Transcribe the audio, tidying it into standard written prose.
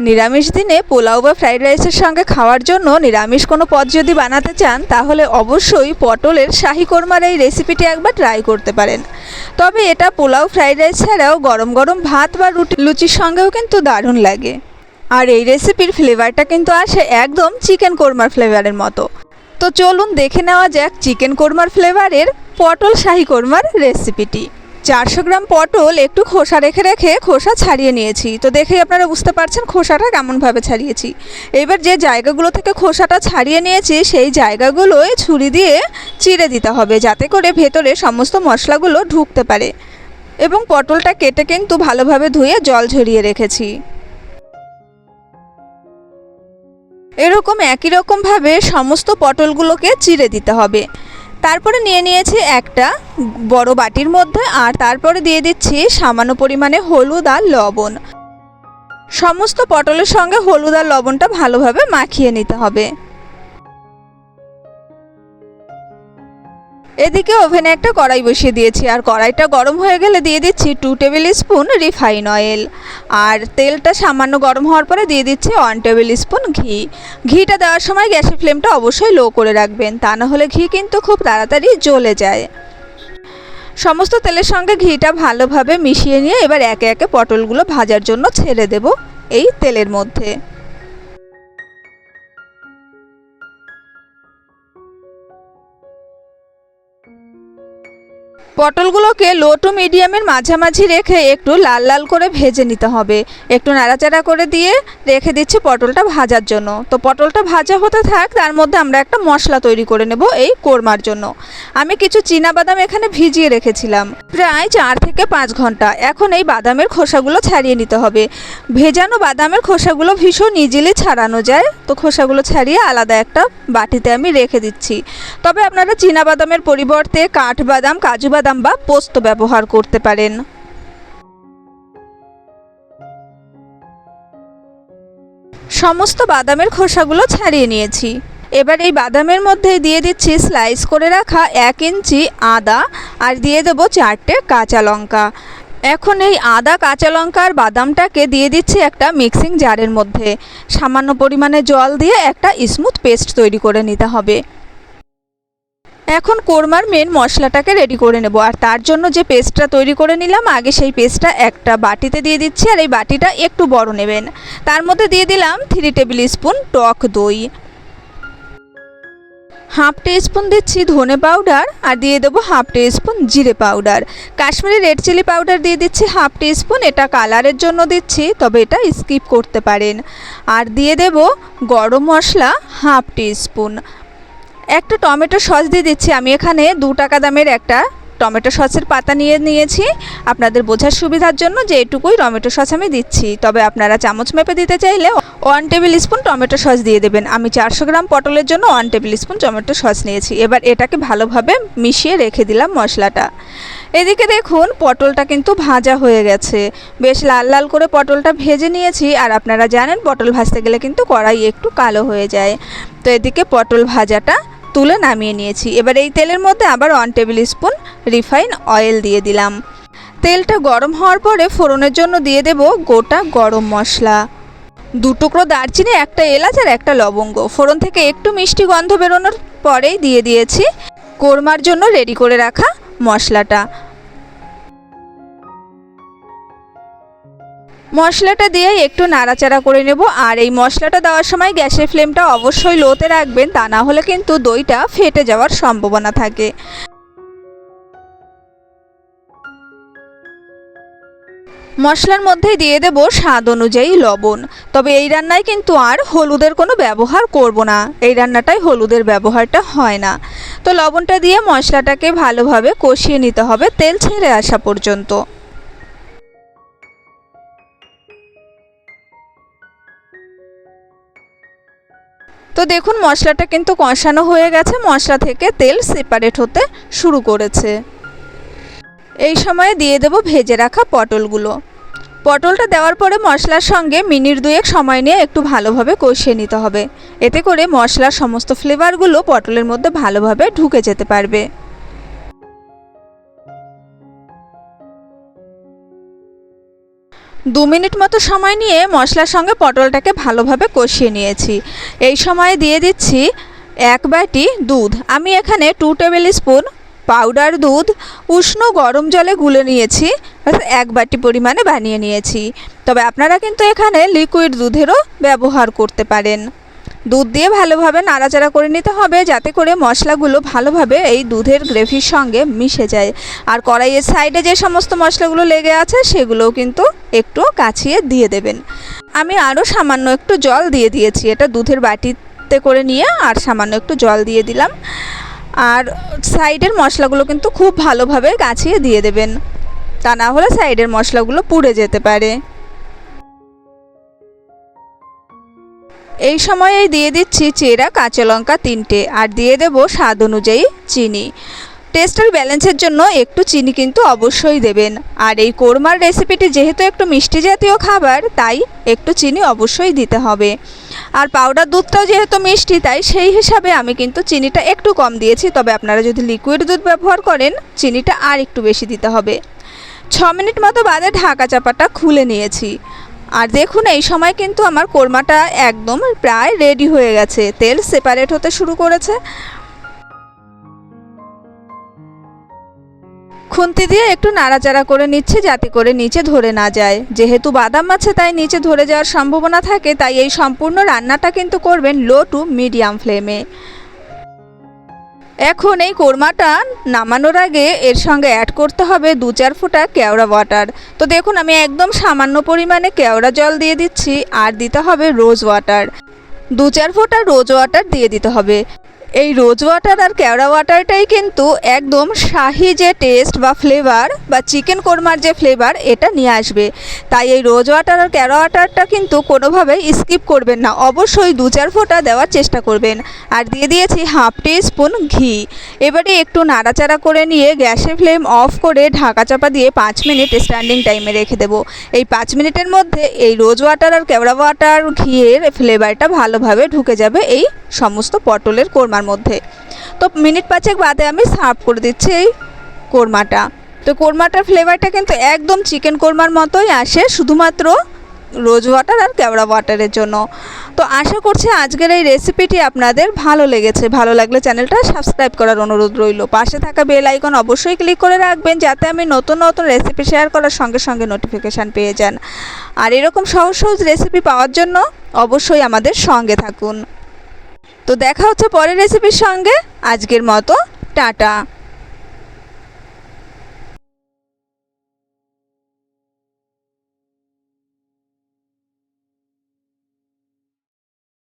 নিরামিষ দিনে পোলাও বা ফ্রাইড রাইসের সঙ্গে খাওয়ার জন্য নিরামিষ কোনো পদ যদি বানাতে চান তাহলে অবশ্যই পটলের শাহি কোরমার এই রেসিপিটি একবার ট্রাই করতে পারেন। তবে এটা পোলাও ফ্রাইড রাইস ছাড়াও গরম গরম ভাত বা লুচির সঙ্গেও কিন্তু দারুণ লাগে। আর এই রেসিপির ফ্লেভারটা কিন্তু আসে একদম চিকেন কোরমার ফ্লেভারের মতো। তো চলুন দেখে নেওয়া যাক চিকেন কোরমার ফ্লেভারের পটল শাহি কোরমার রেসিপিটি। 400 গ্রাম পটল একটু খোসা রেখে খোসা ছাড়িয়ে নিয়েছি। তো দেখেই আপনারা বুঝতে পারছেন খোসাটা কেমনভাবে ছাড়িয়েছি। এবার যে জায়গাগুলো থেকে খোসাটা ছাড়িয়ে নিয়েছি সেই জায়গাগুলোয় ছুরি দিয়ে চিড়ে দিতে হবে, যাতে করে ভেতরে সমস্ত মশলাগুলো ঢুকতে পারে। এবং পটলটা কেটে কিন্তু ভালোভাবে ধুয়ে জল ঝরিয়ে রেখেছি। এরকম একই রকমভাবে সমস্ত পটলগুলোকে চিড়ে দিতে হবে। তারপরে নিয়ে নিয়েছি একটা বড় বাটির মধ্যে, আর তারপরে দিয়ে দিচ্ছি সামান্য পরিমাণে হলুদ আর লবণ। সমস্ত পটলের সঙ্গে হলুদ আর লবণটা ভালোভাবে মাখিয়ে নিতে হবে। এদিকে ওভেনে একটা কড়াই বসিয়ে দিয়েছি, আর কড়াইটা গরম হয়ে গেলে দিয়ে দিচ্ছি 2 টেবিল স্পুন রিফাইন অয়েল। আর তেলটা সামান্য গরম হওয়ার পরে দিয়ে দিচ্ছি 1 টেবিল স্পুন ঘি। ঘিটা দেওয়ার সময় গ্যাসের ফ্লেমটা অবশ্যই লো করে রাখবেন, তা না হলে ঘি কিন্তু খুব তাড়াতাড়ি জ্বলে যায়। সমস্ত তেলের সঙ্গে ঘিটা ভালোভাবে মিশিয়ে নিয়ে এবার একে একে পটলগুলো ভাজার জন্য ছেড়ে দেব এই তেলের মধ্যে। পটলগুলোকে লো টু মিডিয়ামের মাঝামাঝি রেখে একটু লাল লাল করে ভেজে নিতে হবে। একটু নাড়াচাড়া করে দিয়ে রেখে দিচ্ছি পটলটা ভাজার জন্য। তো পটলটা ভাজা হতে থাক, তার মধ্যে আমরা একটা মশলা তৈরি করে নেব এই কোরমার জন্য। আমি কিছু চীনাবাদাম এখানে ভিজিয়ে রেখেছিলাম প্রায় 4 থেকে 5 ঘন্টা। এখন এই বাদামের খোসাগুলো ছাড়িয়ে নিতে হবে। ভেজানো বাদামের খোসাগুলো ভীষণ ইজিলি ছাড়ানো যায়। তো খোসাগুলো ছাড়িয়ে আলাদা একটা বাটিতে আমি রেখে দিচ্ছি। তবে আপনারা চীনাবাদামের পরিবর্তে কাঠবাদাম, কাজু বাদাম বা পোস্ত ব্যবহার করতে পারেন। সমস্ত বাদামের খোসাগুলো ছাড়িয়ে নিয়েছি। এবার এই বাদামের মধ্যে দিয়ে দিচ্ছি স্লাইস করে রাখা 1 ইঞ্চি আদা, আর দিয়ে দেবো 4টে কাঁচা লঙ্কা। এখন এই আদা, কাঁচা লঙ্কা আর বাদামটাকে দিয়ে দিচ্ছি একটা মিক্সিং জারের মধ্যে। সামান্য পরিমাণে জল দিয়ে একটা স্মুথ পেস্ট তৈরি করে নিতে হবে। এখন কোরমার মেন মশলাটাকে রেডি করে নেব, আর তার জন্য যে পেস্টটা তৈরি করে নিলাম আগে, সেই পেস্টটা একটা বাটিতে দিয়ে দিচ্ছি। আর এই বাটিটা একটু বড় নেবেন। তার মধ্যে দিয়ে দিলাম 3 টেবিল স্পুন টক দই, হাফ টিস্পুন দিচ্ছি ধনে পাউডার, আর দিয়ে দেবো হাফ টিস্পুন জিরে powder. Kashmiri red chilli powder দিয়ে দিচ্ছি হাফ টিস্পুন, এটা কালারের জন্য দিচ্ছি, তবে এটা স্কিপ করতে পারেন। আর দিয়ে দেব গরম মশলা হাফ টিস্পুন। একটা টমেটো সস দিয়ে দিচ্ছি। আমি এখানে 2 টাকা দামের একটা টমেটো সসের পাতা নিয়েছি আপনাদের বোঝার সুবিধার জন্য, যে এটুকুই টমেটো সস আমি দিচ্ছি। তবে আপনারা চামচ মেপে দিতে চাইলে 1 টেবিল স্পুন টমেটো সস দিয়ে দেবেন। আমি 400 গ্রাম পটলের জন্য 1 টেবিল স্পুন টমেটো সস নিয়েছি। এবার এটাকে ভালোভাবে মিশিয়ে রেখে দিলাম মশলাটা। এদিকে দেখুন পটলটা কিন্তু ভাজা হয়ে গেছে। বেশ লাল লাল করে পটলটা ভেজে নিয়েছি। আর আপনারা জানেন পটল ভাজতে গেলে কিন্তু কড়াই একটু কালো হয়ে যায়। তো এদিকে পটল ভাজাটা তুলে নামিয়ে নিয়েছি। এবার এই তেলের মধ্যে আবার 1 টেবিল স্পুন রিফাইন অয়েল দিয়ে দিলাম। তেলটা গরম হওয়ার পরে ফোড়নের জন্য দিয়ে দেব গোটা গরম মশলা, 2 টুকরো দারচিনি, একটা এলাচ আর একটা লবঙ্গ। ফোড়ন থেকে একটু মিষ্টি গন্ধ বেরোনোর পরেই দিয়ে দিয়েছি কোরমার জন্য রেডি করে রাখা মশলাটা। মশলাটা দিয়ে একটু নাড়াচাড়া করে নেব। আর এই মশলাটা দেওয়ার সময় গ্যাসের ফ্লেমটা অবশ্যই লোতে রাখবেন, তা না হলে কিন্তু দইটা ফেটে যাওয়ার সম্ভাবনা থাকে। মশলার মধ্যে দিয়ে দেব স্বাদ অনুযায়ী লবণ। তবে এই রান্নায় কিন্তু আর হলুদের কোনো ব্যবহার করব না, এই রান্নাটায় হলুদের ব্যবহারটা হয় না। তো লবণটা দিয়ে মশলাটাকে ভালোভাবে কষিয়ে নিতে হবে তেল ছেড়ে আসা পর্যন্ত। তো দেখুন মশলাটা কিন্তু কষানো হয়ে গেছে, মশলা থেকে তেল সেপারেট হতে শুরু করেছে। এই সময়ে দিয়ে দেব ভেজে রাখা পটলগুলো। পটলটা দেওয়ার পরে মশলার সঙ্গে মিনিট 2 সময় নিয়ে একটু ভালোভাবে কষিয়ে নিতে হবে। এতে করে মশলার সমস্ত ফ্লেভারগুলো পটলের মধ্যে ভালোভাবে ঢুকে যেতে পারবে। 2 মিনিট মতো সময় নিয়ে মশলার সঙ্গে পটলটাকে ভালোভাবে কষিয়ে নিয়েছি। এই সময়ে দিয়ে দিচ্ছি 1 বাটি দুধ। আমি এখানে 2 টেবিল স্পুন পাউডার দুধ উষ্ণ গরম জলে গুলে নিয়েছি, 1 বাটি পরিমাণে বানিয়ে নিয়েছি। তবে আপনারা কিন্তু এখানে লিকুইড দুধেরও ব্যবহার করতে পারেন। দুধ দিয়ে ভালোভাবে নাড়াচাড়া করে নিতে হবে, যাতে করে মশলাগুলো ভালোভাবে এই দুধের গ্রেভির সঙ্গে মিশে যায়। আর কড়াইয়ের সাইডে যে সমস্ত মশলাগুলো লেগে আছে সেগুলোও কিন্তু একটু কাছিয়ে দিয়ে দেবেন। আমি আরও সামান্য একটু জল দিয়ে দিয়েছি, এটা দুধের বাটিতে করে নিয়ে আর সামান্য একটু জল দিয়ে দিলাম। আর সাইডের মশলাগুলো কিন্তু খুব ভালোভাবে কাছিয়ে দিয়ে দেবেন, তা না হলে সাইডের মশলাগুলো পুড়ে যেতে পারে। এই সময়েই দিয়ে দিচ্ছি চেরা কাঁচা লঙ্কা 3টে আর দিয়ে দেব স্বাদ অনুযায়ী চিনি। টেস্টের ব্যালেন্সের জন্য একটু চিনি কিন্তু অবশ্যই দেবেন। আর এই কোরমার রেসিপিটি যেহেতু একটু মিষ্টি জাতীয় খাবার, তাই একটু চিনি অবশ্যই দিতে হবে। আর পাউডার দুধটাও যেহেতু মিষ্টি, তাই সেই হিসাবে আমি কিন্তু চিনিটা একটু কম দিয়েছি। তবে আপনারা যদি লিকুইড দুধ ব্যবহার করেন, চিনিটা আর একটু বেশি দিতে হবে। 6 মিনিট মতো বাদে ঢাকা চাপাটা খুলে নিয়েছি। আর দেখুন এই সময় কিন্তু আমার কোরমাটা একদম প্রায় রেডি হয়ে গেছে, তেল সেপারেট হতে শুরু করেছে। খুন্তি দিয়ে একটু নাড়াচাড়া করে নিচ্ছে, যাতে করে নিচে ধরে না যায়। যেহেতু বাদাম আছে তাই নিচে ধরে যাওয়ার সম্ভাবনা থাকে, তাই এই সম্পূর্ণ রান্নাটা কিন্তু করবেন লো টু মিডিয়াম ফ্লেমে। এখন এই কোরমাটা নামানোর আগে এর সঙ্গে অ্যাড করতে হবে 2-4 ফোঁটা কেওড়া ওয়াটার। তো দেখুন আমি একদম সামান্য পরিমাণে কেওড়া জল দিয়ে দিচ্ছি, আর দিতে হবে রোজ ওয়াটার। 2-4 ফোঁটা রোজ ওয়াটার দিয়ে দিতে হবে। এই রোজ ওয়াটার আর কেওড়া ওয়াটারটাই কিন্তু একদম শাহি যে টেস্ট বা ফ্লেভার বা চিকেন কোরমার যে ফ্লেভার, এটা নিয়ে আসবে। তাই এই রোজ ওয়াটার আর কেওড়া ওয়াটারটা কিন্তু কোনোভাবেই স্কিপ করবেন না, অবশ্যই 2-4 ফোঁটা দেওয়ার চেষ্টা করবেন। আর দিয়ে দিয়েছি 1/2 টিস্পুন ঘি। এবারে একটু নাড়াচাড়া করে নিয়ে গ্যাসের ফ্লেম অফ করে ঢাকা চাপা দিয়ে 5 মিনিট স্ট্যান্ডিং টাইমে রেখে দেবো। এই 5 মিনিটের মধ্যে এই রোজ ওয়াটার আর কেওড়া ওয়াটার ঘিয়ের ফ্লেভারটা ভালোভাবে ঢুকে যাবে এই সমস্ত পটলের কোরমার মধ্যে। তো মিনিট 5 বাদে আমি সার্ভ করে দিচ্ছি এই কোরমাটা। তো কোরমাটার ফ্লেভারটা কিন্তু একদম চিকেন কোরমার মতোই আসে, শুধুমাত্র রোজ ওয়াটার আর কেওড়া ওয়াটারের জন্য। তো আশা করছি আজকের এই রেসিপিটি আপনাদের ভালো লেগেছে। ভালো লাগলে চ্যানেলটা সাবস্ক্রাইব করার অনুরোধ রইল। পাশে থাকা বেল আইকন অবশ্যই ক্লিক করে রাখবেন, যাতে আমি নতুন নতুন রেসিপি শেয়ার করার সঙ্গে সঙ্গে নোটিফিকেশান পেয়ে যান। আর এরকম সহজ সহজ রেসিপি পাওয়ার জন্য অবশ্যই আমাদের সঙ্গে থাকুন। তো দেখা হচ্ছে পরের রেসিপির সঙ্গে। আজকের মতো টাটা।